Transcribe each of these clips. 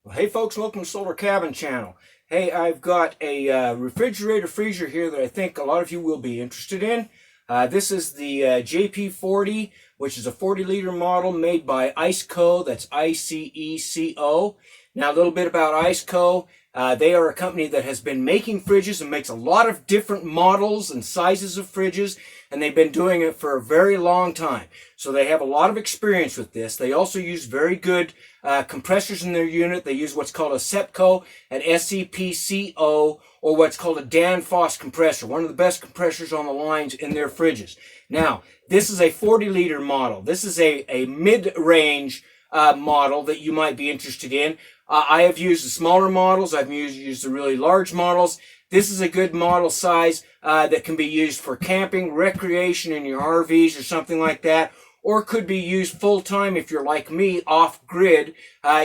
Well, hey folks, welcome to Solar Cabin Channel. Hey, I've got a refrigerator freezer here that I think a lot of you will be interested in. This is the JP40, which is a 40-liter model made by ICECO. That's ICECO. Now, a little bit about ICECO. They are a company that has been making fridges and makes a lot of different models and sizes of fridges, and they've been doing it for a very long time. So they have a lot of experience with this. They also use very good compressors in their unit. They use what's called a SEPCO, an SEPCO, or what's called a Danfoss compressor, one of the best compressors on the lines in their fridges. Now, this is a 40-liter model. This is a mid-range model that you might be interested in. I have used the smaller models. I've used the really large models. This is a good model size that can be used for camping, recreation in your RVs or something like that, or could be used full-time if you're like me, off-grid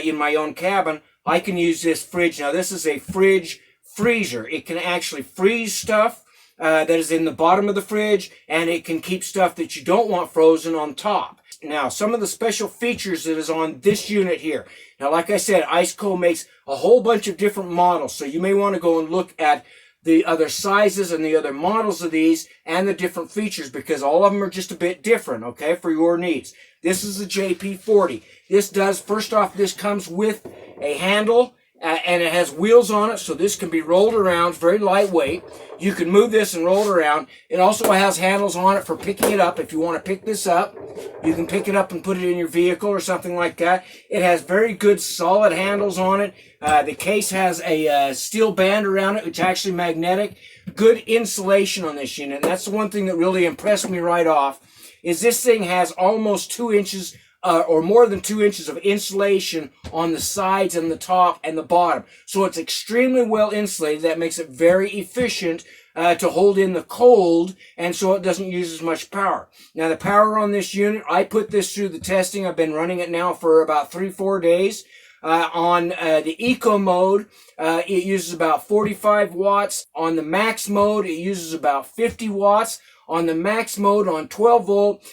in my own cabin. I can use this fridge. Now, this is a fridge freezer. It can actually freeze stuff that is in the bottom of the fridge, and it can keep stuff that you don't want frozen on top. Now, some of the special features that is on this unit here. Now, like I said, ICECO makes a whole bunch of different models, so you may want to go and look at the other sizes and the other models of these and the different features, because all of them are just a bit different, okay, for your needs. This is the JP40. First off, this comes with a handle, and it has wheels on it, so this can be rolled around, very lightweight. You can move this and roll it around. It also has handles on it for picking it up. If you want to pick this up, you can pick it up and put it in your vehicle or something like that. It has very good solid handles on it. The case has a steel band around it, which is actually magnetic. Good insulation on this unit. That's the one thing that really impressed me right off, is this thing has almost 2 inches or more than 2 inches of insulation on the sides and the top and the bottom. So it's extremely well insulated. That makes it very efficient to hold in the cold, and so it doesn't use as much power. Now, the power on this unit, I put this through the testing. I've been running it now for about 3-4 days. On the eco mode, it uses about 45 watts. On the max mode, it uses about 50 watts. On the max mode, on 12 volt,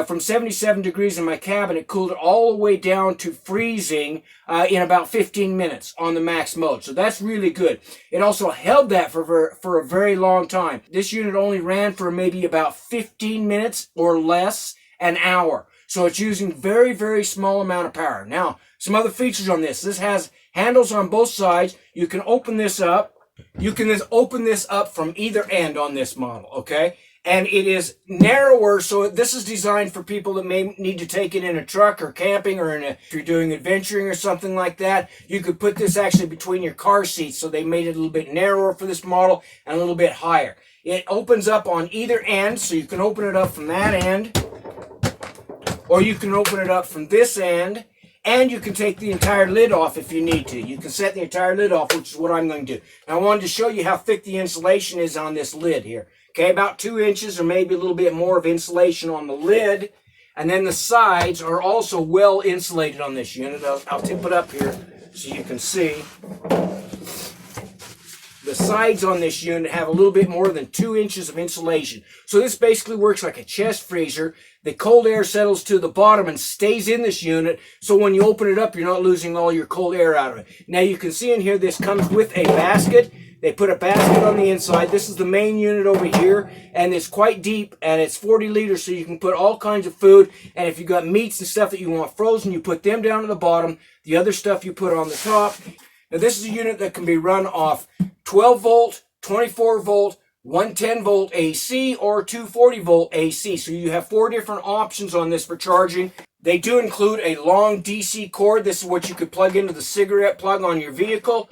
from 77 degrees in my cabin, it cooled it all the way down to freezing in about 15 minutes on the max mode. So that's really good. It also held that for a very long time. This unit only ran for maybe about 15 minutes or less, an hour. So it's using very, very small amount of power. Now, some other features on this. This has handles on both sides. You can open this up. You can just open this up from either end on this model, okay? And it is narrower, so this is designed for people that may need to take it in a truck or camping, or if you're doing adventuring or something like that. You could put this actually between your car seats, so they made it a little bit narrower for this model and a little bit higher. It opens up on either end, so you can open it up from that end, or you can open it up from this end, and you can take the entire lid off if you need to. You can set the entire lid off, which is what I'm going to do. Now, I wanted to show you how thick the insulation is on this lid here. Okay, about 2 inches or maybe a little bit more of insulation on the lid. And then the sides are also well insulated on this unit. I'll tip it up here so you can see. The sides on this unit have a little bit more than 2 inches of insulation. So this basically works like a chest freezer. The cold air settles to the bottom and stays in this unit, so when you open it up, you're not losing all your cold air out of it. Now, you can see in here, this comes with a basket. They put a basket on the inside. This is the main unit over here, and it's quite deep, and it's 40 liters, so you can put all kinds of food. And if you've got meats and stuff that you want frozen, you put them down at the bottom. The other stuff you put on the top. Now, this is a unit that can be run off 12 volt, 24 volt, 110 volt AC, or 240 volt AC. So you have 4 different options on this for charging. They do include a long DC cord. This is what you could plug into the cigarette plug on your vehicle.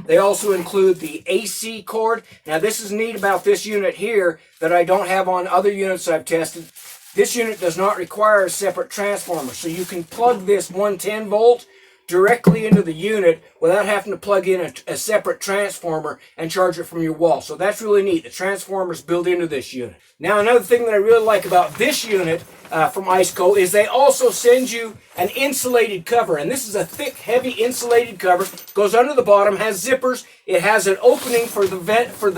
They also include the AC cord. Now, this is neat about this unit here that I don't have on other units I've tested. This unit does not require a separate transformer, so you can plug this 110 volt directly into the unit without having to plug in a separate transformer and charge it from your wall. So that's really neat. The transformer's built into this unit. Now, another thing that I really like about this unit from ICECO is they also send you an insulated cover. And this is a thick, heavy insulated cover. Goes under the bottom, has zippers. It has an opening for the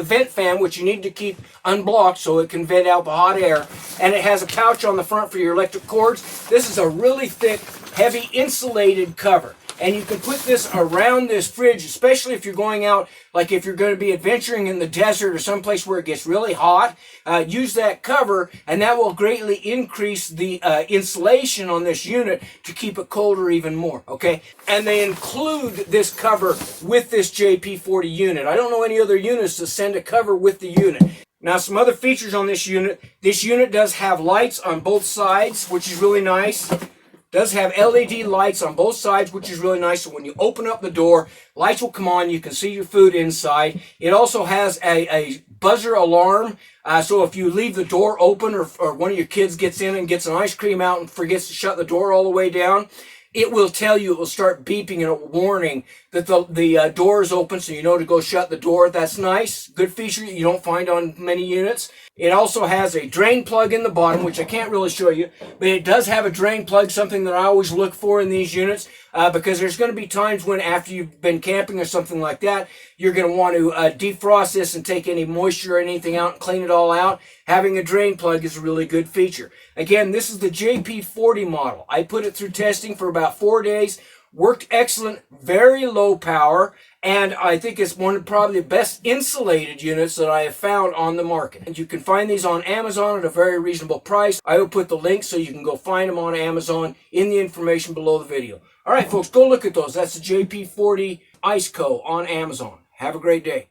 vent fan, which you need to keep unblocked so it can vent out the hot air. And it has a pouch on the front for your electric cords. This is a really thick, heavy insulated cover. And you can put this around this fridge, especially if you're going out, like if you're going to be adventuring in the desert or someplace where it gets really hot. Use that cover, and that will greatly increase the insulation on this unit to keep it colder even more, okay? And they include this cover with this JP40 unit. I don't know any other units that send a cover with the unit. Now, some other features on this unit. This unit does have lights on both sides, which is really nice. Does have LED lights on both sides, which is really nice. So when you open up the door, lights will come on. You can see your food inside. It also has a buzzer alarm. So if you leave the door open, or one of your kids gets in and gets an ice cream out and forgets to shut the door all the way down, it will tell you, it will start beeping and a warning that the door is open, so you know to go shut the door. That's nice. Good feature you don't find on many units. It also has a drain plug in the bottom, which I can't really show you, but it does have a drain plug, something that I always look for in these units, because there's going to be times when, after you've been camping or something like that, you're going to want to defrost this and take any moisture or anything out and clean it all out. Having a drain plug is a really good feature. Again, this is the JP40 model. I put it through testing for about 4 days. Worked excellent, very low power, and I think it's one of probably the best insulated units that I have found on the market. And you can find these on Amazon at a very reasonable price. I will put the link so you can go find them on Amazon in the information below the video. All right, folks, go look at those. That's the JP40 ICECO on Amazon. Have a great day.